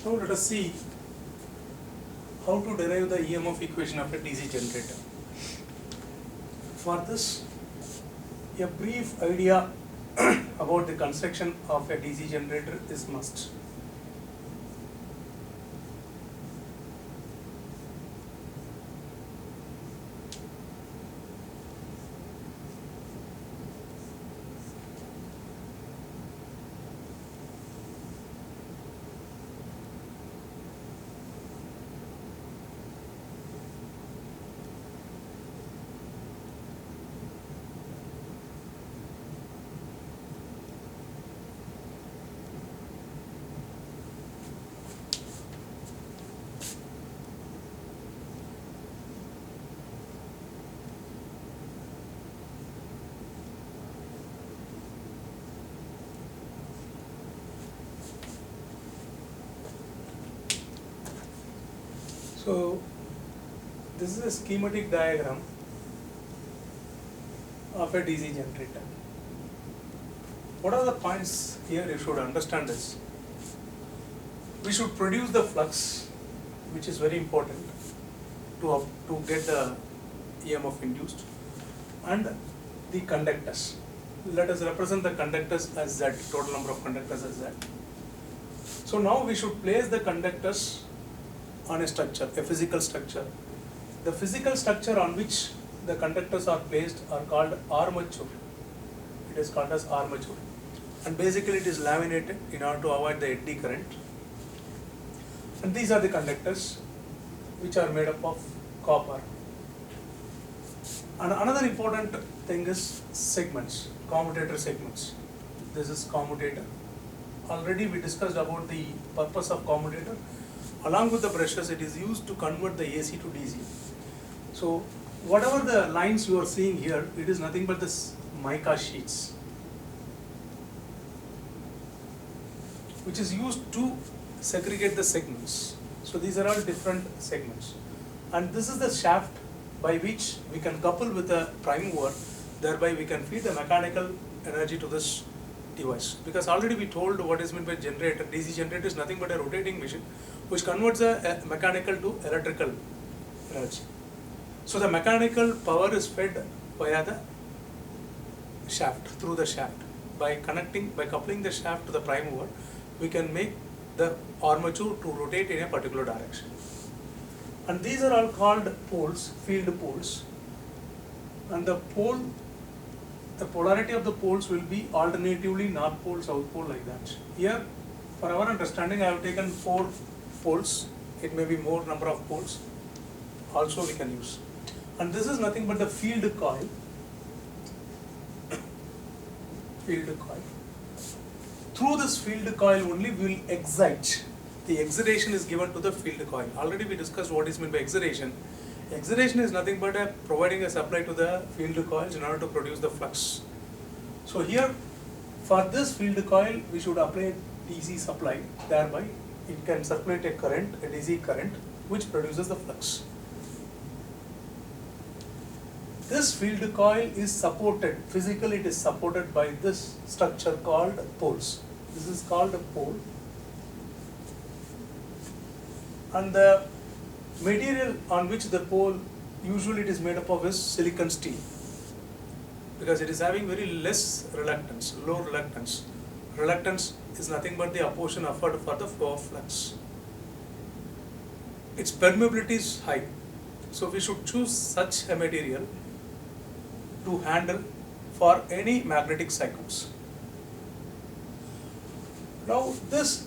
Now let us see how to derive the EMF equation of a DC generator. For this, a brief idea about the construction of a DC generator is must. So this is a schematic diagram of a DC generator. What are the points here you should understand is, we should produce the flux, which is very important to get the EMF induced, and the conductors. Let us represent the conductors as Z, total number of conductors as Z. So now we should place the conductors on a structure, a physical structure. The physical structure on which the conductors are placed are called armature. It is called as armature. And basically it is laminated in order to avoid the eddy current. And these are the conductors which are made up of copper. And another important thing is segments, commutator segments. This is commutator. Already we discussed about the purpose of commutator. Along with the brushes, it is used to convert the AC to DC. So whatever the lines you are seeing here, it is nothing but this mica sheets, which is used to segregate the segments. So these are all different segments. And this is the shaft by which we can couple with a prime mover, thereby we can feed the mechanical energy to this device. Because already we told what is meant by generator. DC generator is nothing but a rotating machine which converts a mechanical to electrical energy. So the mechanical power is fed via the shaft, through the shaft. By coupling the shaft to the prime mover, we can make the armature to rotate in a particular direction. And these are all called poles, field poles. And the polarity of the poles will be alternatively north pole, south pole, like that. Here, for our understanding, I have taken 4 poles. It may be more number of poles also we can use. And this is nothing but the field coil. Field coil. Through this field coil only we will excite. The excitation is given to the field coil. Already we discussed what is meant by excitation. Excitation is nothing but providing a supply to the field coils in order to produce the flux. So here, for this field coil, we should apply DC supply. Thereby, it can circulate a current, a DC current, which produces the flux. This field coil is supported, physically it is supported by this structure called poles. This is called a pole. And the material on which the pole, usually it is made up of, is silicon steel, because it is having very less reluctance, low reluctance. Reluctance is nothing but the opposition offered for the flow of flux. Its permeability is high, so we should choose such a material to handle for any magnetic cycles. Now this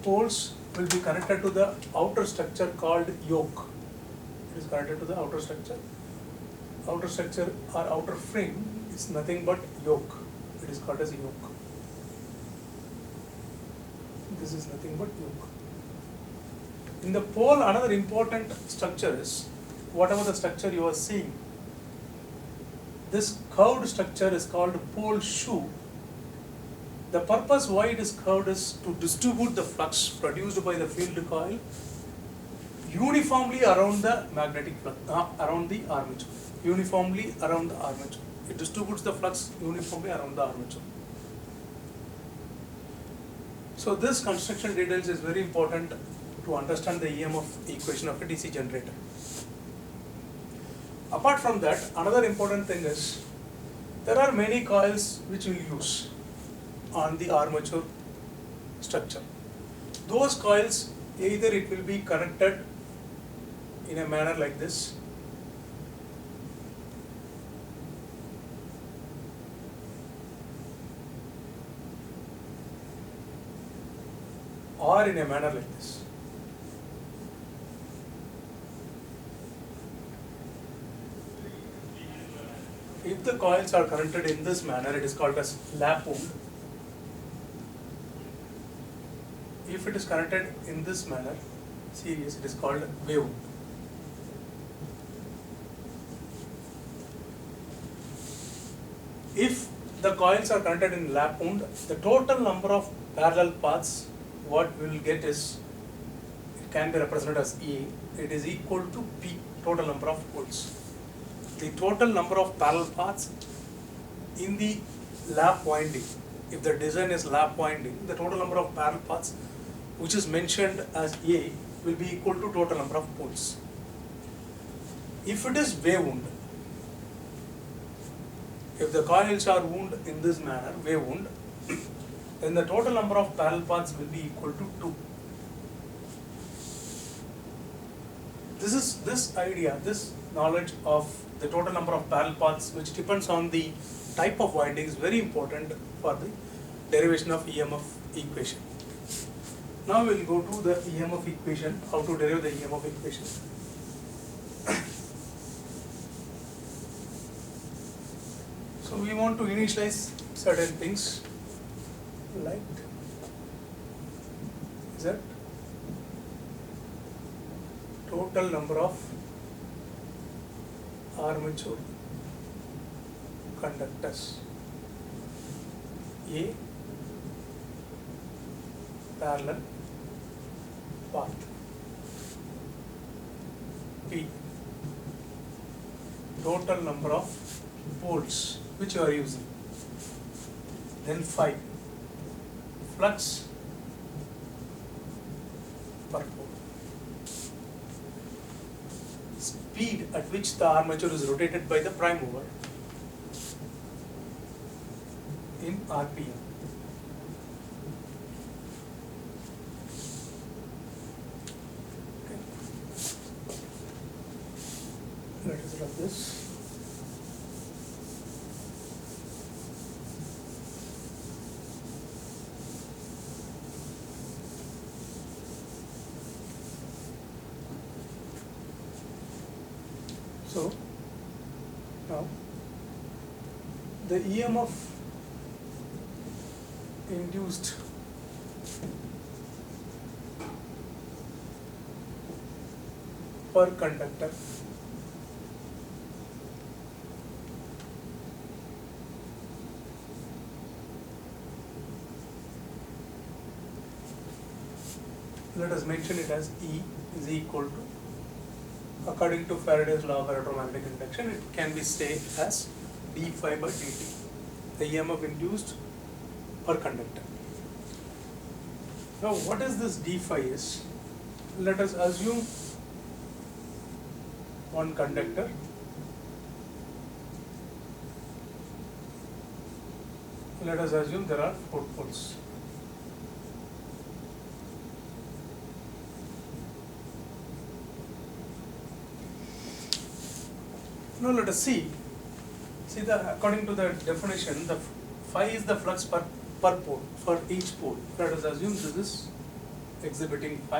poles will be connected to the outer structure called yoke. It is connected to the outer structure. Outer structure or outer frame is nothing but yoke. It is called as yoke. This is nothing but yoke. In the pole, another important structure is, whatever the structure you are seeing, this curved structure is called pole shoe. The purpose why it is curved is to distribute the flux produced by the field coil uniformly around the magnetic flux, around the armature. Uniformly around the armature. It distributes the flux uniformly around the armature. So this construction details is very important to understand the EMF equation of a DC generator. Apart from that, another important thing is there are many coils which we use on the armature structure. Those coils, either it will be connected in a manner like this, or in a manner like this. If the coils are connected in this manner, it is called as lap wound. If it is connected in this manner, series, it is called wave wound. If the coils are connected in lap wound, the total number of parallel paths, what we will get is, it can be represented as A, it is equal to P, total number of poles. The total number of parallel paths in the lap winding, if the design is lap winding, the total number of parallel paths which is mentioned as A will be equal to total number of poles. If it is wave wound, if the coils are wound in this manner, wave wound, then the total number of parallel paths will be equal to 2. This idea, this knowledge of the total number of parallel paths, which depends on the type of winding, is very important for the derivation of EMF equation. Now we will go to the EMF equation, how to derive the EMF equation. So we want to initialize certain things like Z, total number of armature conductors, A, parallel path, P, total number of poles which you are using, then phi, flux per pole, speed at which the armature is rotated by the prime mover in RPM. Okay. Let us rub this. So now the EMF induced per conductor let us mention it as E is equal to, according to Faraday's law of electromagnetic induction, it can be said as d phi by dt, the EMF induced per conductor. Now what is this d phi is? Let us assume one conductor, let us assume there are 4 poles. Now let us see according to the definition, the phi is the flux per pole, for each pole. Let us assume this is exhibiting phi,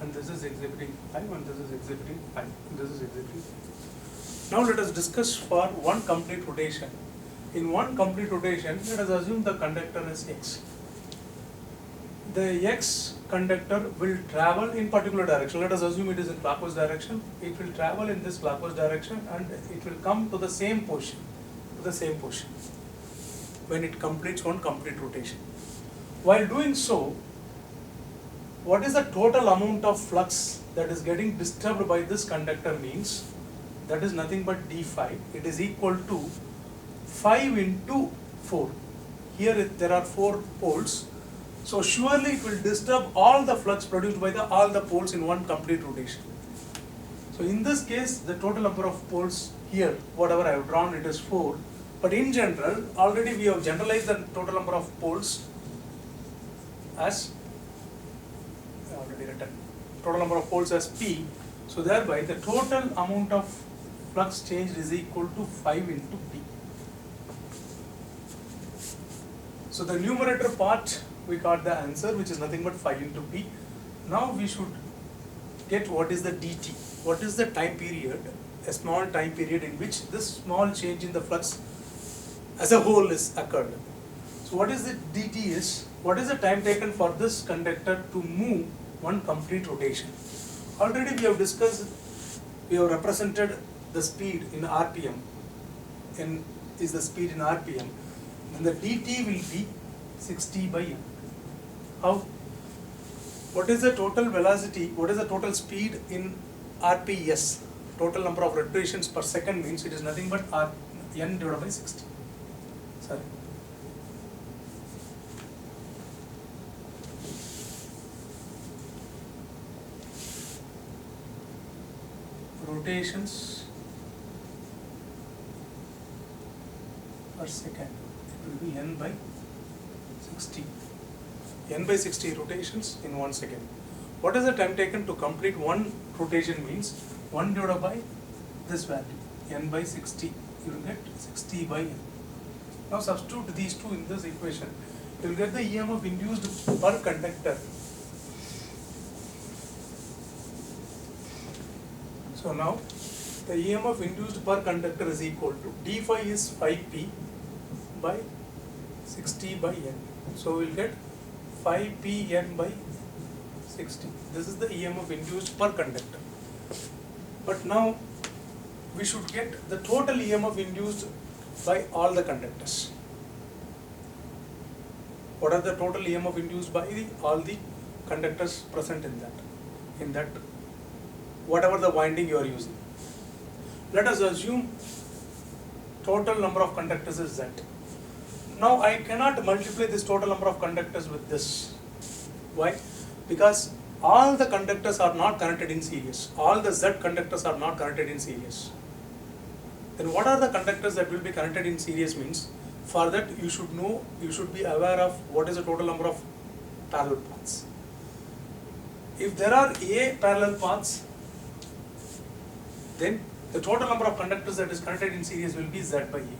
and this is exhibiting phi, and this is exhibiting phi, and this is exhibiting phi. Now let us discuss for one complete rotation. In one complete rotation, let us assume the conductor is X. The X conductor will travel in particular direction. Let us assume it is in clockwise direction. It will travel in this clockwise direction and it will come to the same position, when it completes one complete rotation. While doing so, what is the total amount of flux that is getting disturbed by this conductor means, that is nothing but d phi. It is equal to 5 into 4. Here there are 4 poles. So surely it will disturb all the flux produced by all the poles in one complete rotation. So in this case, the total number of poles here, whatever I have drawn, it is 4. But in general, already we have generalized the total number of poles as, already written, total number of poles as P. So thereby the total amount of flux changed is equal to 5 into P. So the numerator part, we got the answer, which is nothing but 5 into P. Now we should get what is the dt. What is the time period, a small time period in which this small change in the flux as a whole is occurred. So what is the dt is, what is the time taken for this conductor to move one complete rotation? Already we have discussed, we have represented the speed in RPM, n is the speed in RPM, and the dt will be 60 by n. How? What is the total velocity, what is the total speed in RPS? Total number of rotations per second means it is nothing but n divided by 60. Sorry. Rotations per second, it will be n by 60. N by 60 rotations in 1 second. What is the time taken to complete one rotation means 1 divided by this value, n by 60. You will get 60 by n. Now substitute these two in this equation. You will get the EMF induced per conductor. So now the EMF induced per conductor is equal to d phi is 5p by 60 by n. So we will get 5pn by 60. This is the EMF induced per conductor. But now we should get the total EMF induced by all the conductors. What are the total EMF induced by all the conductors present in that whatever the winding you are using. Let us assume total number of conductors is Z. Now I cannot multiply this total number of conductors with this. Why? Because all the conductors are not connected in series. All the Z conductors are not connected in series. Then what are the conductors that will be connected in series means? For that you should know, you should be aware of what is the total number of parallel paths. If there are A parallel paths, then the total number of conductors that is connected in series will be Z by A.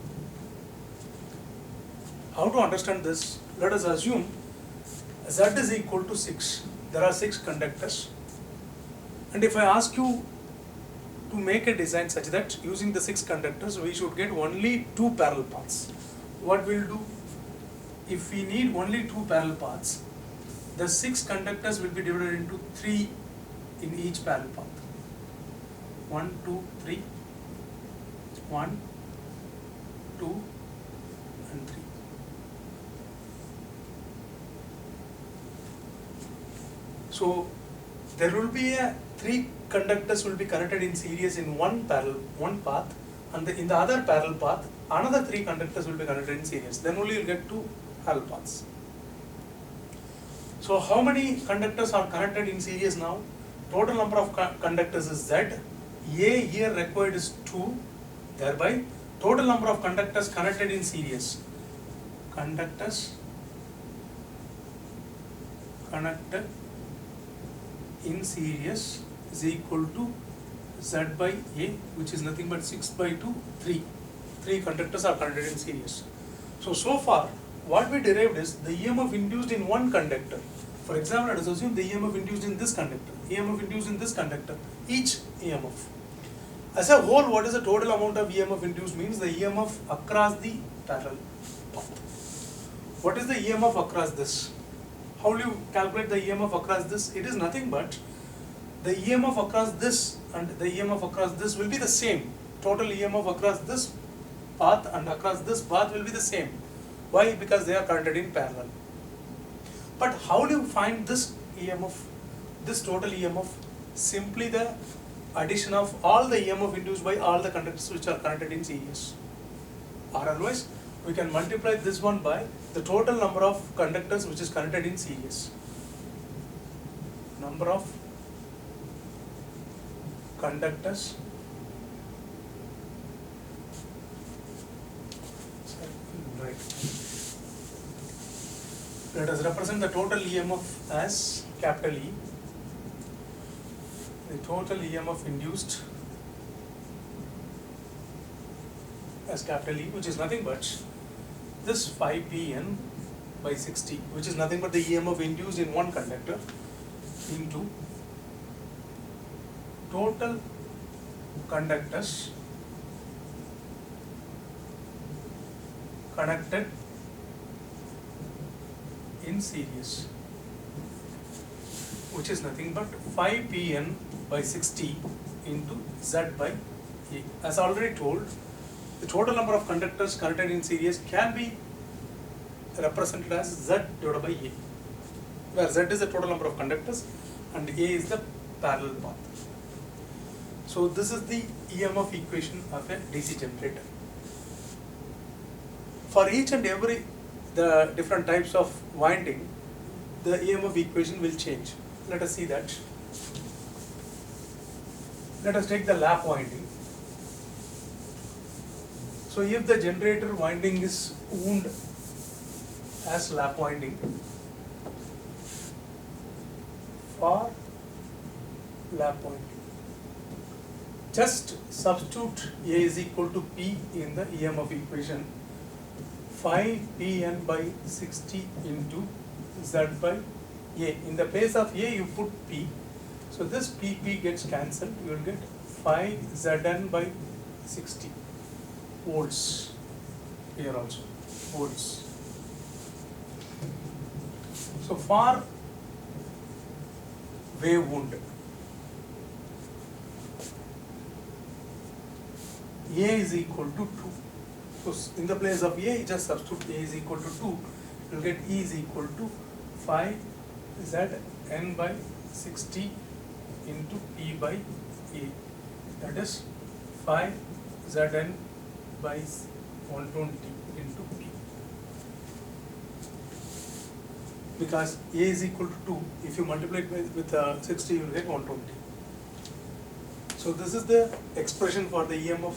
How to understand this? Let us assume Z is equal to 6. There are 6 conductors. And if I ask you to make a design such that using the 6 conductors we should get only 2 parallel paths. What we will do? If we need only 2 parallel paths, the 6 conductors will be divided into 3 in each parallel path. 1, 2, 3, 1, 2 and 3. So there will be 3 conductors will be connected in series in one path, and in the other parallel path another 3 conductors will be connected in series. Then only you will get 2 parallel paths. So how many conductors are connected in series now? Total number of conductors is Z. A here required is 2. Thereby total number of conductors connected in series. Conductors connected in series is equal to Z by A, which is nothing but 6 by 2, 3. 3 conductors are connected in series. So far what we derived is the EMF induced in one conductor. For example, let us assume the EMF induced in this conductor, EMF induced in this conductor, each EMF. As a whole, what is the total amount of EMF induced means the EMF across the parallel path. What is the EMF across this? How will you calculate the EMF across this? It is nothing but the EMF across this and the EMF across this will be the same. Total EMF across this path and across this path will be the same. Why? Because they are connected in parallel. But how do you find this EMF, this total EMF? Simply the addition of all the EMF induced by all the conductors which are connected in series. Or otherwise, we can multiply this one by the total number of conductors which is connected in series. Number of conductors let us represent the total EMF as capital E. The total EMF induced as capital E, which is nothing but this 5Pn by 60, which is nothing but the EMF induced in one conductor, into total conductors connected in series, which is nothing but 5Pn by 60 into Z by A. As already told, the total number of conductors connected in series can be represented as Z divided by A, where Z is the total number of conductors and A is the parallel path. So this is the EMF equation of a DC generator. For each and every the different types of winding, the EMF equation will change. Let us see that. Let us take the lap winding. So if the generator winding is wound as lap winding, for lap winding, just substitute A is equal to P in the EMF equation. 5Pn by 60 into Z by A. In the place of A, you put P. So this PP gets cancelled. You will get 5Zn by 60 volts. Here also volts. So for wave wound, A is equal to 2. So in the place of A, just substitute A is equal to 2. You will get E is equal to 5Zn by 60 into P by A. That is 5Zn by 120 into P. Because A is equal to 2, if you multiply it with 60, you will get 120. So this is the expression for the EMF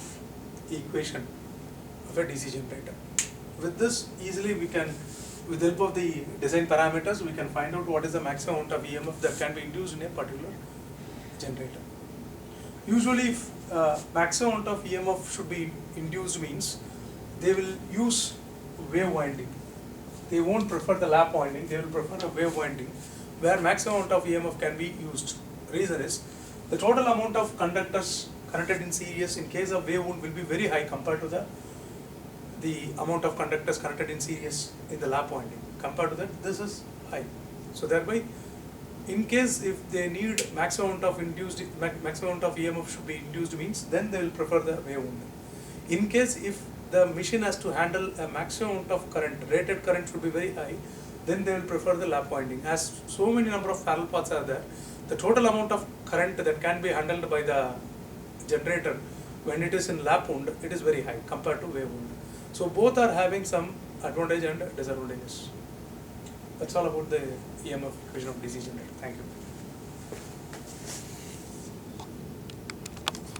equation of a DC generator. With this, easily we can, with the help of the design parameters, we can find out what is the maximum amount of EMF that can be induced in a particular generator. Usually, if maximum amount of EMF should be induced means, they will use wave winding. They won't prefer the lap winding, they will prefer a wave winding, where maximum amount of EMF can be used. Reason is, the total amount of conductors connected in series in case of wave wound will be very high compared to the amount of conductors connected in series in the lap winding. Compared to that, this is high. So thereby, in case if they need maximum amount of EMF should be induced means, then they will prefer the wave wound. In case if the machine has to handle a maximum amount of current, rated current should be very high, then they will prefer the lap winding. As so many number of parallel paths are there, the total amount of current that can be handled by the generator when it is in lap wound, it is very high compared to wave wound. So both are having some advantage and disadvantages. That's all about the EMF equation of DC generator. Thank you.